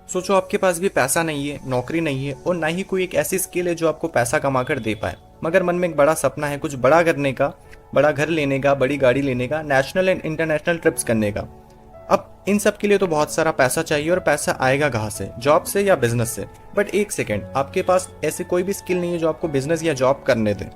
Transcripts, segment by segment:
सोचो आपके पास भी पैसा नहीं है, नौकरी नहीं है और ना ही कोई एक ऐसी स्किल है जो आपको पैसा कमा कर दे पाए, मगर मन में एक बड़ा सपना है कुछ बड़ा करने का, बड़ा घर लेने का, बड़ी गाड़ी लेने का, नेशनल एंड इंटरनेशनल ट्रिप्स करने का। अब इन सब के लिए तो बहुत सारा पैसा चाहिए और पैसा आएगा कहाँ से? जॉब से या बिजनेस से? बट एक सेकेंड, आपके पास ऐसे कोई भी स्किल नहीं है जो आपको बिजनेस या जॉब करने दे।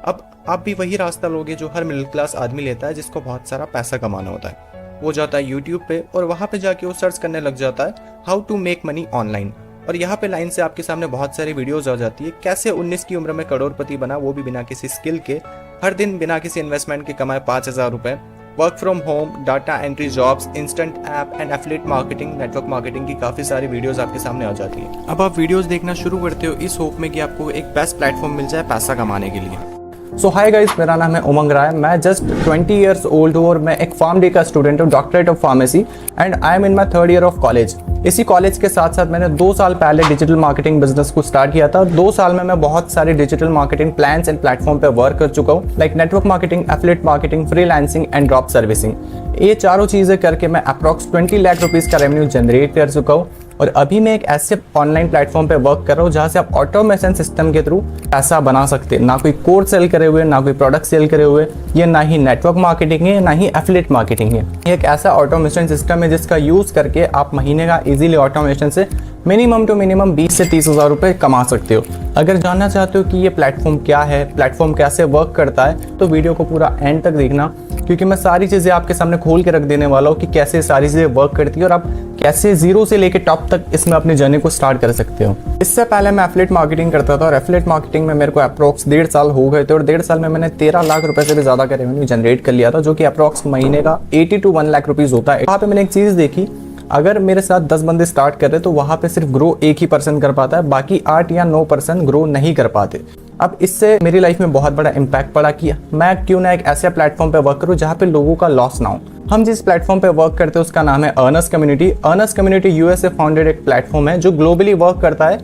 अब आप भी वही रास्ता लोगे जो हर मिडिल क्लास आदमी लेता है, जिसको बहुत सारा पैसा कमाना होता है। वो जाता है यूट्यूब पे और वहाँ पे जाके वो सर्च करने लग जाता है how to make money online. और यहाँ पे लाइन से आपके सामने बहुत सारी वीडियोस आ जाती है, कैसे 19 की उम्र में करोड़पति बना, वो भी बिना किसी स्किल के, हर दिन बिना किसी इन्वेस्टमेंट के कमाए 5,000 रुपए। Work from home, data entry jobs, instant app and affiliate marketing, network marketing की काफ़ी सारी वीडियोस आपके सामने आ जाती है। अब आप वीडियोस देखना शुरू करते हो इस होप में कि आपको एक बेस्ट प्लेटफॉर्म मिल जाए पैसा कमाने के लिए। सो हाय गाइस, मेरा नाम है उमंग राय। मैं जस्ट 20 ईयर्स ओल्ड हूँ और मैं एक फार्म डे का स्टूडेंट हूँ, doctorate of pharmacy, and I am in my 3rd year of college. इसी कॉलेज के साथ साथ मैंने 2 साल पहले डिजिटल मार्केटिंग बिजनेस को स्टार्ट किया था और 2 साल में मैं बहुत सारे digital marketing plans and platform पे वर्क कर चुका हूँ, like network marketing, affiliate marketing, freelancing and drop servicing. ये चारों चीज़ें करके मैं अप्रॉक्स 20 लाख रुपीज़ का रेवेन्यू जनरेट कर चुका हूँ। और अभी मैं एक ऐसे ऑनलाइन प्लेटफॉर्म पे वर्क कर रहा हूँ जहाँ से आप ऑटोमेशन सिस्टम के थ्रू पैसा बना सकते हैं। ना कोई कोर्स सेल करे हुए, ना कोई प्रोडक्ट सेल करे हुए, ये ना ही नेटवर्क मार्केटिंग है, ना ही एफिलिएट मार्केटिंग है। ये एक ऐसा ऑटोमेशन सिस्टम है जिसका यूज़ करके आप महीने का इजीली ऑटोमेशन से मिनिमम टू मिनिमम 20 से 30 हज़ार रुपये कमा सकते हो। अगर जानना चाहते हो कि ये प्लेटफॉर्म क्या है, प्लेटफॉर्म कैसे वर्क करता है, तो वीडियो को पूरा एंड तक देखना, क्योंकि मैं सारी चीज़ें आपके सामने खोल के रख देने वाला हूँ कि कैसे सारी चीज़ें वर्क करती है और आप कैसे जीरो से लेके टॉप तक इसमें अपनी जर्नी को स्टार्ट कर सकते हो। इससे पहले मैं एफिलिएट मार्केटिंग करता था और एफिलिएट मार्केटिंग में मेरे को अप्रॉक्स 1.5 साल हो गए थे और 1.5 साल में मैंने 13 लाख रुपए से भी ज़्यादा का रेवेन्यू जनरेट कर लिया था, जो कि अप्रॉक्स महीने का 80 to 1 लाख रुपीज़ होता है। वहाँ पे मैंने एक चीज़ देखी, अगर मेरे साथ 10 बंदे स्टार्ट कर रहे तो वहाँ पे सिर्फ ग्रो 1 ही पर्सन कर पाता है, बाकी 8 या 9 पर्सन ग्रो नहीं कर पाते। अब इससे मेरी लाइफ में बहुत बड़ा इम्पैक्ट पड़ा कि मैं क्यों ना एक ऐसे प्लेटफॉर्म पे वर्क करूँ जहाँ पे लोगों का लॉस ना हो। हम जिस प्लेटफॉर्म पे वर्क करते हैं उसका नाम है Ernst community. Ernst community USA founded एक प्लेटफॉर्म है जो ग्लोबली वर्क करता है।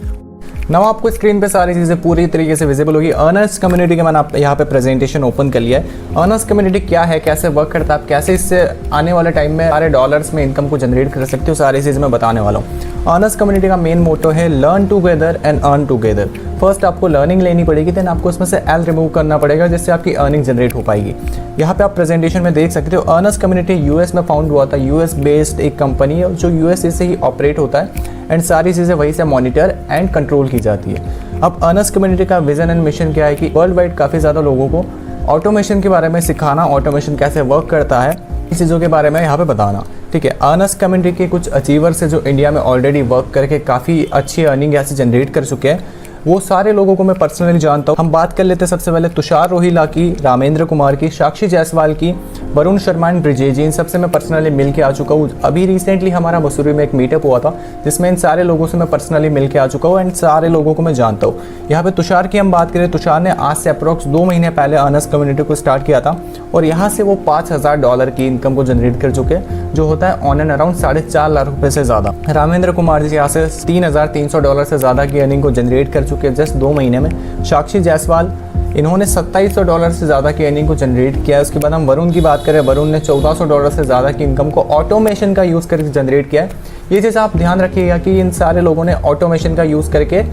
नाउ आपको स्क्रीन पे सारी चीज़ें पूरी तरीके से विजिबल होगी। अर्नस्ट कम्युनिटी का मैंने यहाँ पे प्रेजेंटेशन ओपन कर लिया है। अर्नस्ट कम्युनिटी क्या है, कैसे वर्क करता है, आप कैसे इससे आने वाले टाइम में सारे डॉलर्स में इनकम को जनरेट कर सकते हो, सारी चीज़ मैं बताने वाला हूँ। अर्नस्ट कम्युनिटी का मेन मोटो है learn together and earn together. First आपको लर्निंग लेनी पड़ेगी, देन आपको उसमें से एल रिमूव करना पड़ेगा जिससे आपकी अर्निंग जनरेट हो पाएगी। यहाँ पे आप प्रेजेंटेशन में देख सकते हो अर्नस्ट कम्युनिटी यूएस में फाउंड हुआ था। यूएस बेस्ड एक कंपनी है जो यूएसए से ही ऑपरेट होता है एंड सारी चीज़ें वहीं से मॉनिटर एंड कंट्रोल की जाती है। अब अर्नस्ट कम्युनिटी का विजन एंड मिशन क्या है कि वर्ल्ड वाइड काफ़ी ज़्यादा लोगों को ऑटोमेशन के बारे में सिखाना, ऑटोमेशन कैसे वर्क करता है, इस चीज़ों के बारे में यहाँ पे बताना। ठीक है, अर्नस्ट कम्युनिटी के कुछ अचीवर्स है जो इंडिया में ऑलरेडी वर्क करके काफ़ी अच्छी अर्निंग ऐसे जनरेट कर चुके हैं, वो सारे लोगों को मैं पर्सनली जानता हूँ। हम बात कर लेते हैं सबसे पहले तुषार रोहिला की, रामेंद्र कुमार की, साक्षी जायसवाल की, वरुण शर्मा एंड ब्रिजेश जी, इन सबसे मैं पर्सनली मिल के आ चुका हूँ। अभी रिसेंटली हमारा मसूरी में एक मीटअप हुआ था जिसमें इन सारे लोगों से मैं पर्सनली मिल के आ चुका हूँ एंड सारे लोगों को मैं जानता हूँ। यहाँ पे तुषार की हम बात करें, तुषार ने आज से अप्रॉक्स 2 महीने पहले अर्नस्ट कम्युनिटी को स्टार्ट किया था और यहाँ से वो $5,000 की इनकम को जनरेट कर चुके हैं, जो होता है ऑन एंड अराउंड 4.5 लाख रुपये से ज़्यादा। रामेंद्र कुमार जी यहाँ से $3,300 से ज़्यादा की अर्निंग को जनरेट कर चुके हैं जस्ट 2 महीने में। साक्षी जायसवाल, इन्होंने $2,700 से ज़्यादा की अर्निंग को जनरेट किया है। उसके बाद हम वरुण की बात करें, वरुण ने $1,400 से ज़्यादा की इनकम को ऑटोमेशन का यूज़ करके जनरेट किया है। ये चीज़ आप ध्यान रखिएगा कि इन सारे लोगों ने ऑटोमेशन का यूज़ करके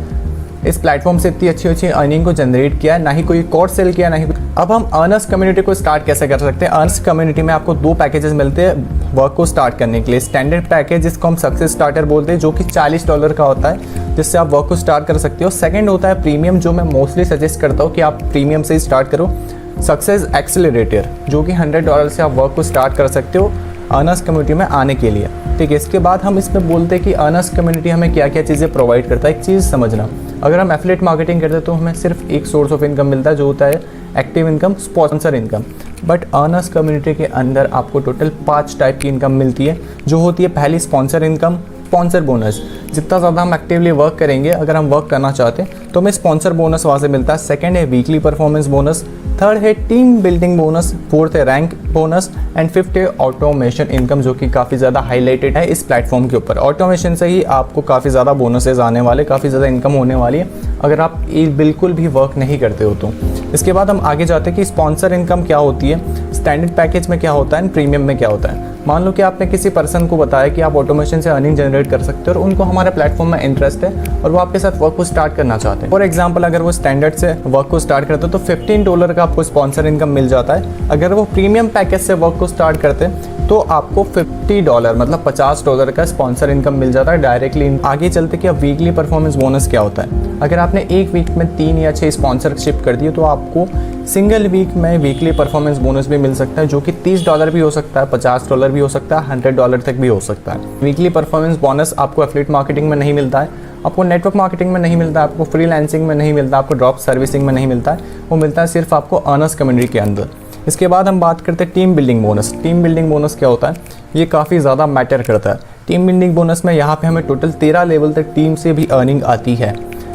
इस प्लेटफॉर्म से इतनी अच्छी अच्छी अर्निंग को जनरेट किया है, ना ही कोई कोर्स सेल किया, ना ही। अब हम अर्नस्ट कम्युनिटी को स्टार्ट कैसे कर सकते हैं? अर्नस्ट कम्युनिटी में आपको 2 पैकेजेस मिलते हैं वर्क को स्टार्ट करने के लिए। स्टैंडर्ड पैकेज जिसको हम सक्सेस स्टार्टर बोलते हैं, जो कि $40 का होता है, जिससे आप वर्क को स्टार्ट कर सकते हो। सेकेंड होता है प्रीमियम, जो मैं मोस्टली सजेस्ट करता हूँ कि आप प्रीमियम से ही स्टार्ट करो। सक्सेस एक्सेलरेटर, जो कि $100 से आप वर्क को स्टार्ट कर सकते हो अर्नस्ट कम्युनिटी में आने के लिए। ठीक है, इसके बाद हम इसमें बोलते हैं कि अर्नस्ट कम्युनिटी हमें क्या क्या चीज़ें प्रोवाइड करता है। एक चीज़ समझना, अगर हम एफिलिएट मार्केटिंग करते हैं तो हमें सिर्फ एक सोर्स ऑफ इनकम मिलता है, जो होता है active income, sponsor income. But Ernst community के अंदर आपको टोटल 5 टाइप की इनकम मिलती है, जो होती है पहली स्पॉन्सर इनकम, स्पॉन्सर बोनस। जितना ज़्यादा हम एक्टिवली वर्क करेंगे, अगर हम वर्क करना चाहते हैं तो हमें स्पॉन्सर बोनस वहाँ से मिलता है। सेकंड है वीकली परफॉर्मेंस बोनस, थर्ड है टीम बिल्डिंग बोनस, फोर्थ है रैंक बोनस एंड फिफ्थ है ऑटोमेशन इनकम, जो कि काफ़ी ज़्यादा हाईलाइटेड है इस प्लेटफॉर्म के ऊपर। ऑटोमेशन से ही आपको काफ़ी ज़्यादा बोनसेस आने वाले, काफ़ी ज़्यादा इनकम होने वाली है अगर आप बिल्कुल भी वर्क नहीं करते हो तो। इसके बाद हम आगे जाते हैं कि स्पॉन्सर इनकम क्या होती है, स्टैंडर्ड पैकेज में क्या होता है एंड प्रीमियम में क्या होता है। मान लो कि आपने किसी पर्सन को बताया कि आप ऑटोमेशन से अर्निंग जनरेट कर सकते हो और उनको हमारे प्लेटफॉर्म में इंटरेस्ट है और वो आपके साथ वर्क को स्टार्ट करना चाहते हैं। फॉर एग्जांपल, अगर वो स्टैंडर्ड से वर्क को स्टार्ट करते हैं तो $15 का आपको स्पॉन्सर इनकम मिल जाता है। अगर वो प्रीमियम पैकेज से वर्क को स्टार्ट करते हैं तो आपको $50 मतलब $50 का स्पॉन्सर इनकम मिल जाता है डायरेक्टली। आगे चलते कि अब वीकली परफॉर्मेंस बोनस क्या होता है। अगर आपने एक वीक में 3 या 6 स्पॉन्सरशिप कर दी तो आपको सिंगल वीक में वीकली परफॉर्मेंस बोनस भी मिल सकता है, जो कि $30 भी हो सकता है, $50 भी हो सकता है, $100 तक भी हो सकता है। वीकली परफॉर्मेंस बोनस आपको एफिलिएट मार्केटिंग में नहीं मिलता है, आपको नेटवर्क मार्केटिंग में नहीं मिलता है, आपको फ्रीलांसिंग में नहीं मिलता, आपको ड्रॉप सर्विसिंग में नहीं मिलता है, वो मिलता है सिर्फ आपको अर्नर्स कम्युनिटी के अंदर। इसके बाद हम बात करते हैं team building bonus. Team building bonus क्या होता है, ये काफ़ी ज़्यादा मैटर करता है। टीम बिल्डिंग बोनस में यहाँ पे हमें टोटल 13 लेवल तक टीम से भी अर्निंग आती है।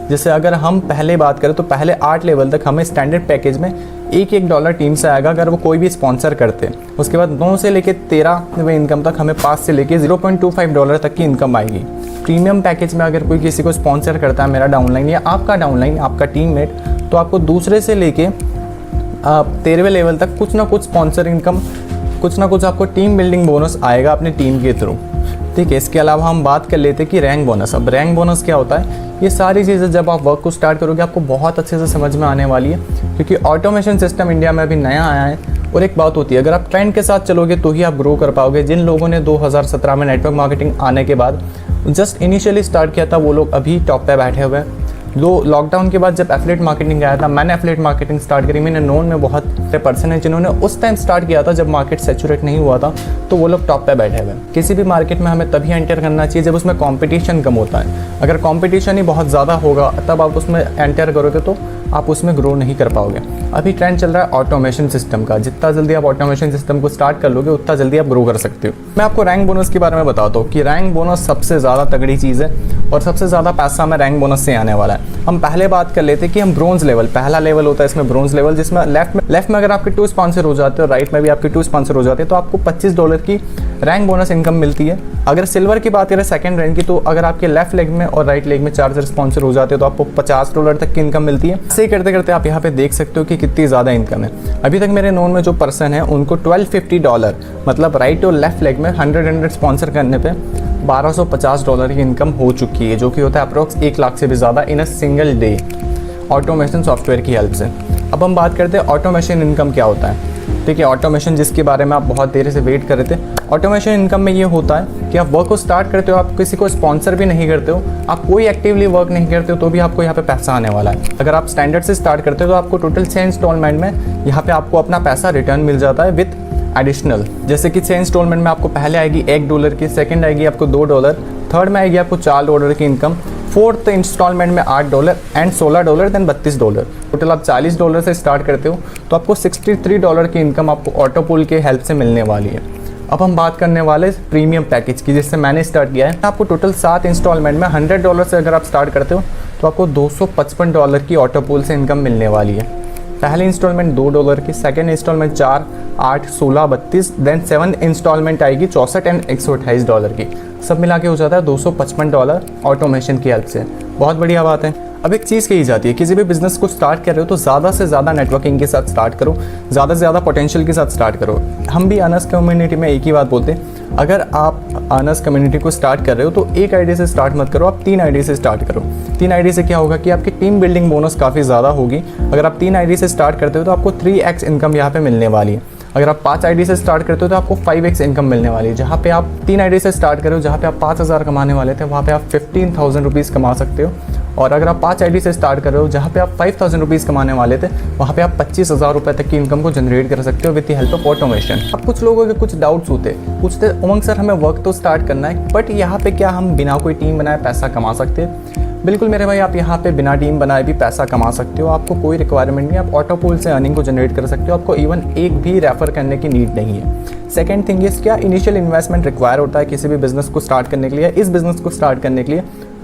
जैसे अगर हम पहले बात करें तो पहले 8 लेवल तक हमें स्टैंडर्ड पैकेज में $1 टीम से आएगा अगर वो कोई भी स्पॉन्सर करते हैं। उसके बाद 9 से लेके 13वें इनकम तक हमें 5 से लेके $0.25 तक की इनकम आएगी। प्रीमियम पैकेज में अगर कोई किसी को स्पॉन्सर करता है, मेरा डाउनलाइन या आपका डाउनलाइन, आपका टीममेट, तो आपको दूसरे से लेके 13वें लेवल तक कुछ ना कुछ स्पॉन्सर इनकम, कुछ ना कुछ आपको टीम बिल्डिंग बोनस आएगा अपनी टीम के थ्रू। ठीक है, इसके अलावा हम बात कर लेते हैं कि रैंक बोनस। अब रैंक बोनस क्या होता है, ये सारी चीज़ें जब आप वर्क को स्टार्ट करोगे आपको बहुत अच्छे से समझ में आने वाली है, क्योंकि ऑटोमेशन सिस्टम इंडिया में अभी नया आया है। और एक बात होती है, अगर आप ट्रेंड के साथ चलोगे तो ही आप ग्रो कर पाओगे। जिन लोगों ने 2017 में नेटवर्क मार्केटिंग आने के बाद जस्ट इनिशियली स्टार्ट किया था, वो लोग अभी टॉप पे बैठे हुए हैं। लॉकडाउन के बाद जब एफिलिएट मार्केटिंग आया था, मैंने एफिलिएट मार्केटिंग स्टार्ट करी। मैंने नोन में बहुत से पर्सन है जिन्होंने उस टाइम स्टार्ट किया था जब मार्केट सैचुरेट नहीं हुआ था, तो वो लोग टॉप पे बैठे हुए। किसी भी मार्केट में हमें तभी एंटर करना चाहिए जब उसमें कंपटीशन कम होता है। अगर कंपटीशन ही बहुत ज़्यादा होगा तब आप उसमें एंटर करोगे तो आप उसमें ग्रो नहीं कर पाओगे। अभी ट्रेंड चल रहा है ऑटोमेशन सिस्टम का। जितना जल्दी आप ऑटोमेशन सिस्टम को स्टार्ट कर लोगे उतना जल्दी आप ग्रो कर सकते हो। मैं आपको रैंक बोनस के बारे में बताता हूँ कि रैंक बोनस सबसे ज़्यादा तगड़ी चीज़ है और सबसे ज़्यादा पैसा हमें रैंक बोनस से आने वाला है। हम पहले बात कर लेते हैं कि हम ब्रोंज लेवल, पहला लेवल होता है इसमें ब्रोंज लेवल, जिसमें लेफ्ट में अगर आपके 2 स्पॉन्सर हो जाते हैं और राइट में भी आपके 2 स्पॉन्सर हो जाते हैं तो आपको $25 की रैंक बोनस इनकम मिलती है। अगर सिल्वर की बात करें सेकंड रैंक की, तो अगर आपके लेफ्ट लेग में और राइट लेग में 4 स्पॉन्सर हो जाते हैं तो आपको $50 तक की इनकम मिलती है। ऐसे करते करते आप यहाँ पे देख सकते हो कि कितनी ज़्यादा इनकम है। अभी तक मेरे नोन में जो पर्सन है उनको $1250 मतलब राइट और लेफ्ट लेग में 100 स्पॉन्सर करने पे $1250 की इनकम हो चुकी है, जो कि होता है अप्रोक्स 1 लाख से भी ज़्यादा in a single day automation software की हेल्प से। अब हम बात करते हैं ऑटोमेशन इनकम क्या होता है। ठीक है, ऑटोमेशन जिसके बारे में आप बहुत देर से वेट कर रहे थे, ऑटोमेशन इनकम में ये होता है कि आप वर्क को स्टार्ट करते हो, आप किसी को स्पॉन्सर भी नहीं करते हो, आप कोई एक्टिवली वर्क नहीं करते हो, तो भी आपको यहाँ पे पैसा आने वाला है। अगर आप स्टैंडर्ड से स्टार्ट करते हो तो आपको टोटल 6 इंस्टॉलमेंट में यहाँ पे आपको अपना पैसा रिटर्न मिल जाता है विथ एडिशनल। जैसे कि 6 इंस्टॉलमेंट में आपको पहले आएगी $1 की, सेकेंड आएगी आपको $2, थर्ड में आएगी आपको $4 की इनकम, फोर्थ इंस्टॉलमेंट में $8 एंड $16 देन $32। टोटल आप $40 से स्टार्ट करते हो तो आपको $63 की इनकम आपको ऑटोपूल के हेल्प से मिलने वाली है। अब हम बात करने वाले प्रीमियम पैकेज की, जिससे मैंने स्टार्ट किया है। आपको टोटल 7 इंस्टॉलमेंट में $100 से अगर आप स्टार्ट करते हो तो आपको $255 की ऑटोपूल से इनकम मिलने वाली है। पहली इंस्टॉलमेंट $2 की, सेकेंड इंस्टॉलमेंट 4, 8, 16, 32, देन 7 इंस्टॉलमेंट आएगी $64 एंड $128 की। सब मिला के हो जाता है $255 ऑटोमेशन की हेल्प से। बहुत बढ़िया बात है। अब एक चीज़ कही जाती है, किसी भी बिजनेस को स्टार्ट कर रहे हो तो ज़्यादा से ज़्यादा नेटवर्किंग के साथ स्टार्ट करो, ज़्यादा से ज़्यादा पोटेंशियल के साथ स्टार्ट करो। हम भी अर्नर्स कम्युनिटी में एक ही बात बोलते हैं, अगर आप अर्नर्स कम्युनिटी को स्टार्ट कर रहे हो तो एक आईडी से स्टार्ट मत करो, आप 3 आईडी से स्टार्ट करो। 3 आईडी से क्या होगा कि आपकी टीम बिल्डिंग बोनस काफ़ी ज़्यादा होगी। अगर आप 3 आईडी से स्टार्ट करते हो तो आपको 3x इनकम यहाँ पे मिलने वाली है। अगर आप 5 आईडी से स्टार्ट करते हो तो आपको 5x इनकम मिलने वाली है। जहाँ पे आप 3 आईडी से स्टार्ट करो, जहाँ पे आप 5000 कमाने वाले थे, वहाँ पे आप 15,000 रुपीज़ कमा सकते हो। और अगर आप 5 आईडी से स्टार्ट कर रहे हो, जहाँ पे आप 5,000 रुपीज़ कमाने वाले थे, वहाँ पे आप 25,000 रुपये तक की इनकम को जनरेट कर सकते हो with the help of automation. अब कुछ लोगों के कुछ डाउट्स होते, पूछते उमंग सर हमें वर्क तो स्टार्ट करना है, बट यहाँ पे क्या हम बिना कोई टीम बनाए पैसा कमा सकते हैं? बिल्कुल मेरे भाई, आप यहाँ पे बिना टीम बनाए भी पैसा कमा सकते हो। आपको कोई रिक्वायरमेंट नहीं, आप ऑटोपूल से अर्निंग को जनरेट कर सकते हो। आपको इवन एक भी रेफर करने की नीड नहीं है। सेकंड थिंग इज, क्या इनिशियल इन्वेस्टमेंट रिक्वायर होता है किसी भी बिजनेस को स्टार्ट करने के लिए, इस बिजनेस को स्टार्ट करने के लिए?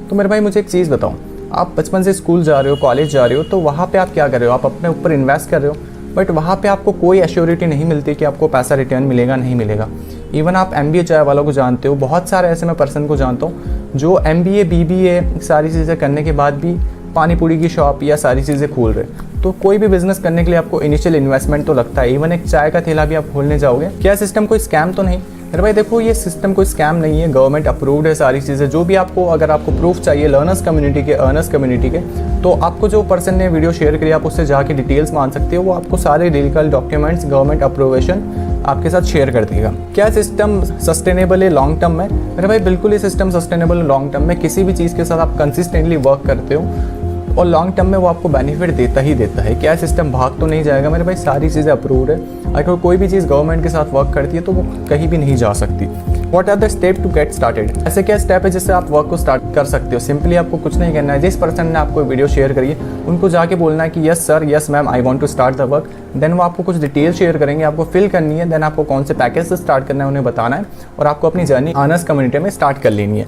तो मेरे भाई मुझे एक चीज़ बताओ, आप बचपन से स्कूल जा रहे हो, कॉलेज जा रहे हो, तो वहाँ पे आप क्या कर रहे हो? आप अपने ऊपर इन्वेस्ट कर रहे हो, बट वहाँ पे आपको कोई एश्योरिटी नहीं मिलती कि आपको पैसा रिटर्न मिलेगा नहीं मिलेगा। इवन आप MBA चाय वालों को जानते हो, बहुत सारे ऐसे मैं पर्सन को जानता हूँ जो MBA BBA सारी चीज़ें करने के बाद भी पानी पूरी की शॉप या सारी चीज़ें खोल रहे। तो कोई भी बिजनेस करने के लिए आपको इनिशियल इन्वेस्टमेंट तो लगता है। इवन एक चाय का ठेला भी आप खोलने जाओगे, क्या सिस्टम कोई स्कैम तो नहीं? मेरे भाई देखो, ये सिस्टम कोई स्कैम नहीं है, गवर्नमेंट अप्रूव्ड है सारी चीज़ें। जो भी आपको, अगर आपको प्रूफ चाहिए लर्नर्स कम्युनिटी के, अर्नर्स कम्युनिटी के, तो आपको जो पर्सन ने वीडियो शेयर करी आप उससे जाके डिटेल्स मांग सकते हो। वो आपको सारे लीगल डॉक्यूमेंट्स, गवर्नमेंट अप्रूवेशन आपके साथ शेयर कर देगा। क्या सिस्टम सस्टेनेबल है लॉन्ग टर्म में? मेरे भाई बिल्कुल ये सिस्टम सस्टेनेबल है लॉन्ग टर्म में। किसी भी चीज़ के साथ आप कंसिस्टेंटली वर्क करते हो और लॉन्ग टर्म में वो आपको बेनिफिट देता ही देता है। क्या सिस्टम भाग तो नहीं जाएगा मेरे भाई, सारी चीज़ें अप्रूव्ड है। अगर कोई भी चीज़ गवर्नमेंट के साथ वर्क करती है तो वो कहीं भी नहीं जा सकती। What are the step to get started? ऐसे क्या स्टेप है जिससे आप वर्क को स्टार्ट कर सकते हो? सिंपली आपको कुछ नहीं करना है। जिस पर्सन ने आपको वीडियो शेयर करी है उनको जाके बोलना है कि yes sir, yes ma'am, I want to start the work. Then वो आपको कुछ डिटेल शेयर करेंगे, आपको फिल करनी है। देन आपको कौन से पैकेज से स्टार्ट करना है उन्हें बताना है और आपको अपनी जर्नी अर्नर्स कम्युनिटी में स्टार्ट कर लेनी है।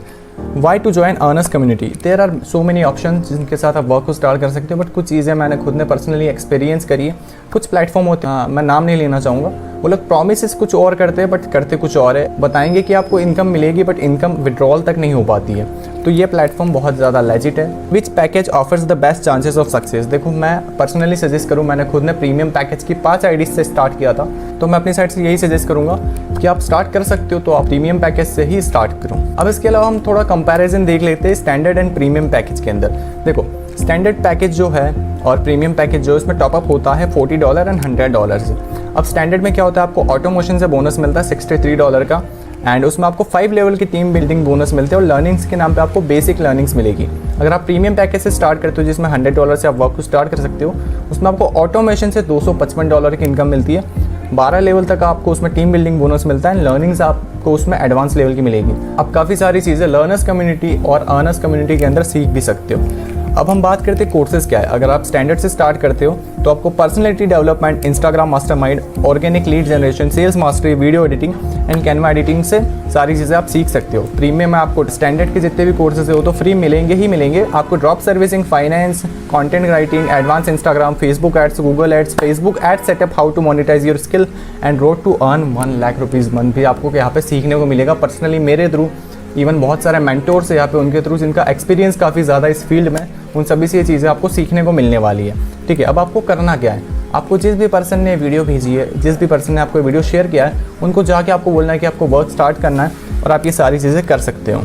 Why to join earners community? There are so many option जिनके साथ आप वर्क को स्टार्ट कर सकते हो, बट कुछ चीज़ें मैंने खुद ने पर्सनली एक्सपीरियंस करी है। कुछ प्लेटफॉर्म होते हैं, मैं नाम नहीं लेना चाहूँगा, वो लोग प्रोमिस कुछ और करते हैं बट करते कुछ और है। बताएंगे कि आपको इनकम मिलेगी बट इनकम विड्रॉल तक नहीं हो पाती है। तो ये प्लेटफॉर्म बहुत ज़्यादा लेजिट है। Which package offers the best chances of success? देखो, मैं पर्सनली सजेस्ट करूँ, मैंने खुद ने प्रीमियम पैकेज की 5 आईडीज से स्टार्ट किया था, तो मैं अपनी साइड से यही सजेस्ट करूँगा कि आप स्टार्ट कर सकते हो तो आप प्रीमियम पैकेज से ही स्टार्ट करो। अब इसके अलावा हम थोड़ा कंपैरिजन देख लेते हैं स्टैंडर्ड एंड प्रीमियम पैकेज के अंदर। देखो, स्टैंडर्ड पैकेज जो है और प्रीमियम पैकेज जो है, इसमें टॉपअप होता है $40 एंड $100 से। अब स्टैंडर्ड में क्या होता है, आपको ऑटोमोशन से बोनस मिलता है $63 का, एंड उसमें आपको 5 लेवल की टीम बिल्डिंग बोनस मिलते हैं और लर्निंग्स के नाम पे आपको बेसिक लर्निंग्स मिलेगी। अगर आप प्रीमियम पैकेज से स्टार्ट करते हो जिसमें $100 से आप वर्क को स्टार्ट कर सकते हो, उसमें आपको ऑटोमेशन से $255 की इनकम मिलती है। 12 लेवल तक आपको उसमें टीम बिल्डिंग बोनस मिलता है, लर्निंग्स आपको उसमें एडवांस लेवल की मिलेगी। आप काफ़ी सारी चीज़ें लर्नर्स कम्युनिटी और अर्नर्स कम्युनिटी के अंदर सीख भी सकते हो। अब हम बात करते हैं कोर्सेज क्या है। अगर आप स्टैंडर्ड से स्टार्ट करते हो तो आपको personality development, Instagram mastermind, organic lead generation, sales mastery, video editing and Canva editing से सारी चीज़ें आप सीख सकते हो। प्रीमियम में आपको स्टैंडर्ड के जितने भी कोर्सेज हो तो फ्री मिलेंगे ही मिलेंगे। आपको drop servicing, finance, content writing, advance Instagram, Facebook ads, Google ads, Facebook ad setup, how to monetize your skill and road to earn 1 lakh rupees month भी आपको यहाँ पे सीखने को मिलेगा। पर्सनली मेरे थ्रू, इवन बहुत सारे मेंटोर्स है यहाँ पे, उनके थ्रू जिनका एक्सपीरियंस काफ़ी ज़्यादा इस फील्ड में, उन सभी से ये चीज़ें आपको सीखने को मिलने वाली है। ठीक है, अब आपको करना क्या है, आपको जिस भी पर्सन ने वीडियो भेजी है, जिस भी पर्सन ने आपको वीडियो शेयर किया है, उनको जाके आपको बोलना है कि आपको वर्क स्टार्ट करना है और आप ये सारी चीज़ें कर सकते हो।